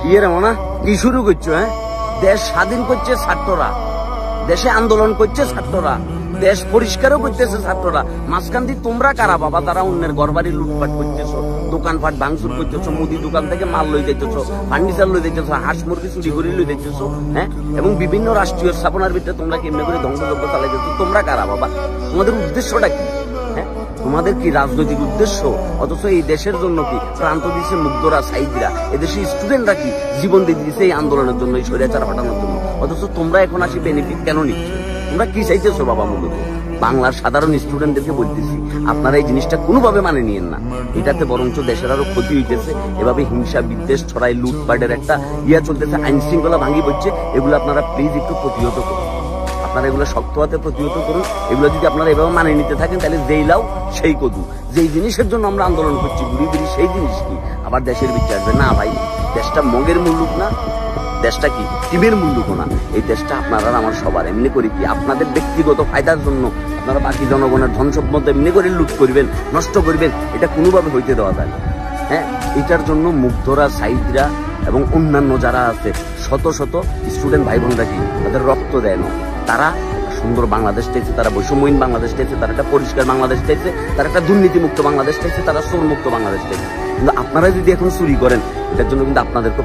ইয়ে রে মনা কি শুরু করছো? হ্যাঁ, দেশ স্বাধীন করছে ছাত্ররা, দেশে আন্দোলন করছে ছাত্ররা, দেশ পরিষ্কারও করতেছে ছাত্ররা। মাঝখান দিয়ে তোমরা কারা বাবা? তারা অন্যের ঘরবাড়ি লুটপাট করতেছো, দোকানপাট ভাঙচুর করতেছো, মুদি দোকান থেকে মাল লই দিতেছো, ফার্নিচার লই দিতেছো, হাঁস মুরগি চুরি করে লই দিতেছো। হ্যাঁ, এবং বিভিন্ন রাষ্ট্রীয় স্থাপনার ভিতরে তোমরা কেমনে করে ধ্বংসযজ্ঞ চালাইতেছো। তোমরা কারা বাবা? তোমাদের উদ্দেশ্যটা কি? হ্যাঁ, তোমাদের কি রাজনৈতিক উদ্দেশ্য? অথচ এই দেশের জন্য কি প্রান্ত দিচ্ছে মুগ্ধরা, সাইদরা, এদেশের স্টুডেন্টরা কি জীবন দিয়ে দিচ্ছে এই আন্দোলনের জন্য, এই স্বৈরাচার হটানোর জন্য। অথচ তোমরা এখন আসি বেনিফিট কেন নিচ্ছ? তোমরা কি চাইতেছো বাবা? মূলত বাংলার সাধারণ স্টুডেন্টদেরকে বলতেছি, আপনারা এই জিনিসটা কোনোভাবে মানে নিয়েন না। এটাতে বরঞ্চ দেশের আরো ক্ষতি হইতেছে। এভাবে হিংসা বিদ্বেষ ছড়াই, লুটপাটের একটা ইয়া চলতেছে, আইন শৃঙ্খলা ভাঙি পড়ছে। এগুলো আপনারা প্লিজ একটু প্রতিহত করুন। আপনারা এগুলো শক্ত হাতে প্রতিহত করুন। এগুলো যদি আপনারা এভাবে মানে নিতে থাকেন, তাহলে যেই লাও সেই কদু। যেই জিনিসের জন্য আমরা আন্দোলন করছি ঘুরি ঘুরি, সেই জিনিস কি আবার দেশের ভিতরে আসবে? না ভাই, দেশটা মগের মুল্লুক না, দেশটা কি টিমের মুল্লুক না। এই দেশটা আপনারা আমার সবার। এমনি করে কি আপনাদের ব্যক্তিগত ফায়দার জন্য আপনারা বাকি জনগণের ধন সম্পদ এমনি করে লুট করবেন, নষ্ট করবেন? এটা কোনোভাবে হইতে দেওয়া যায় না। হ্যাঁ, এটার জন্য মুগ্ধরা, সাইদরা এবং অন্যান্য যারা আছে, শত শত স্টুডেন্ট ভাই বোনরা কি তাদের রক্ত দেয় না। তারা সুন্দর বাংলাদেশ চাইছে, তারা বৈষম্যহীন বাংলাদেশ চাইছে, তারা একটা পরিষ্কার বাংলাদেশ চাইছে, তারা একটা দুর্নীতিমুক্ত বাংলাদেশ চাইছে, তারা চোরমুক্ত বাংলাদেশ চাইছে। কিন্তু আপনারা যদি এখন চুরি করেন, এটার জন্য কিন্তু আপনাদেরকে